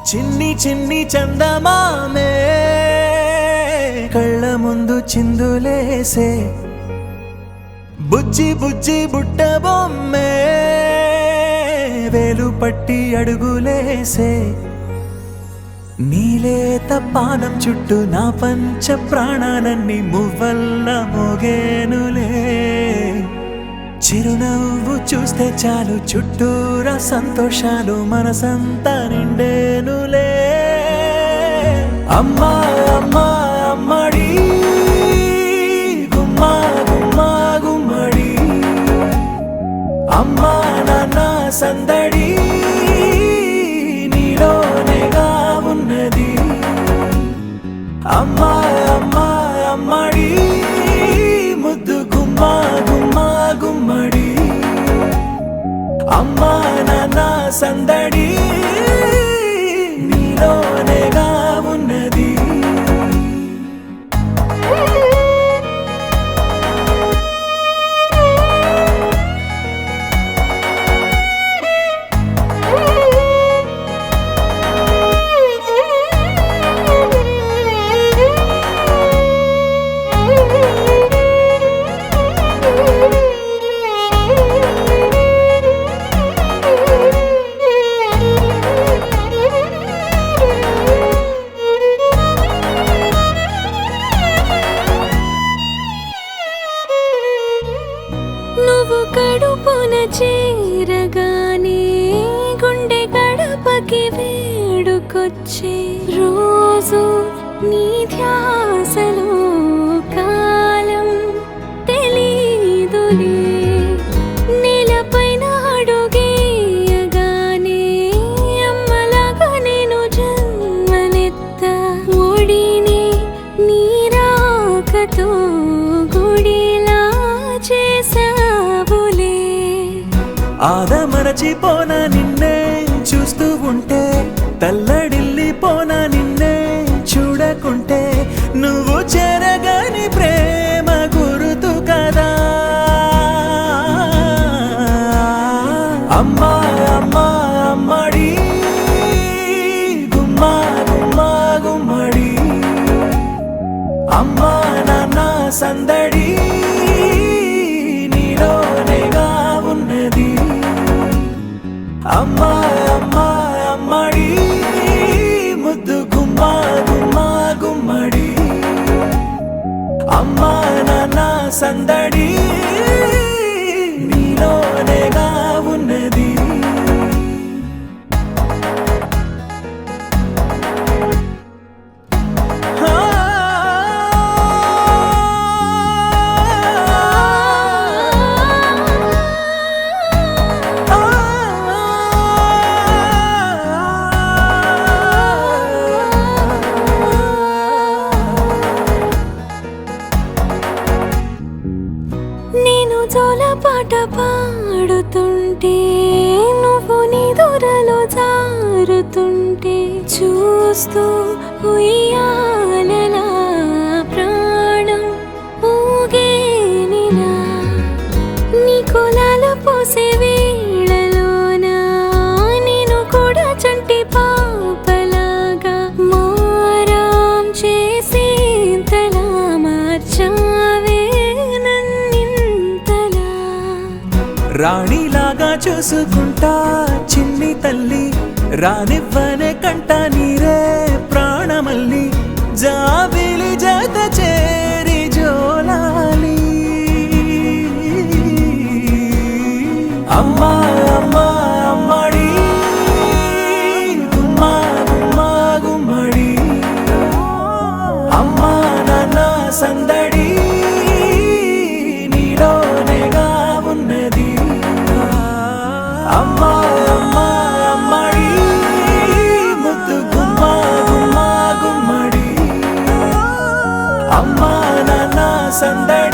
చిన్ని చిన్ని చందమామే కళ్ళ ముందు చిందులేసే బుజ్జి బుజ్జి బుట్ట బొమ్మే వేలు పట్టి అడుగులేసే నీలేత పానం చుట్టూ నా పంచ ప్రాణాలన్నీ మువ్వల్ల మోగేనులే చిరునవ్వు చూస్తే చాలు చుట్టూరా సంతోషాలు మనసంతా నిండేనులే అమ్మా అమ్మా అమ్మడి గుమ్మా గుమ్మా గుమ్మడి అమ్మా నాన్న సందడి నీలోనేగా ఉన్నది అమ్మా అమ్మా అమ్మడి ముద్దు గుమ్మా గుమ్మా గుమ్మడి అమ్మా నాన్న సందడి నీలోనేగా ఉన్నది నువ్వు కడుపున చేరగానే గుండె గడపకి వేడుకొచ్చే రోజు నీ ధ్యాసలో కాలం తెలీదులే నేలపైన అడుగేయగానే అమ్మలాగా నేను జన్మనెత్త ఒడిని నీ రాకతో గుడిలా చేసావులే ఆదమరచిపోనా నిన్నే చూస్తూ ఉంటే తల్లడిల్లిపోనా నిన్నే చూడకుంటే నువ్వు చెరగని ప్రేమ గురుతు కదా అమ్మా అమ్మా అమ్మడి గుమ్మా గుమ్మా గుమ్మడి అమ్మా నాన్న సందడి నీలోనేగా ఉన్నది అమ్మా అమ్మా అమ్మడి ముద్దు గుమ్మా గుమ్మా గుమ్మడి అమ్మా నాన్న సందడి నీలోనేగా ఉన్నది నేను జోలపాట పాడుతుంటే నువ్వు నిదురలో జారుతుంటే చూస్తూ ఉయ్యాలలా ప్రాణం ఊగేనిలా నీ కులాల పోసే వేళలోన నేను కూడా చంటి పాపలాగా మారాం చేసేంతలా మార్చావే రాణిలాగా చూసుకుంటా చిన్ని తల్లి రానివ్వనే కంట నీరే ప్రాణమల్లి జాబిలి జత చేరి జోలాలి అమ్మా అమ్మా అమ్మడి గుమ్మా గుమ్మా గుమ్మడి అమ్మా నాన్న సందడి నీలోనేగా ఉన్నది అమ్మా అమ్మా అమ్మడి ముద్దు గుమ్మా గుమ్మా గుమ్మడి అమ్మా నాన్న సందడి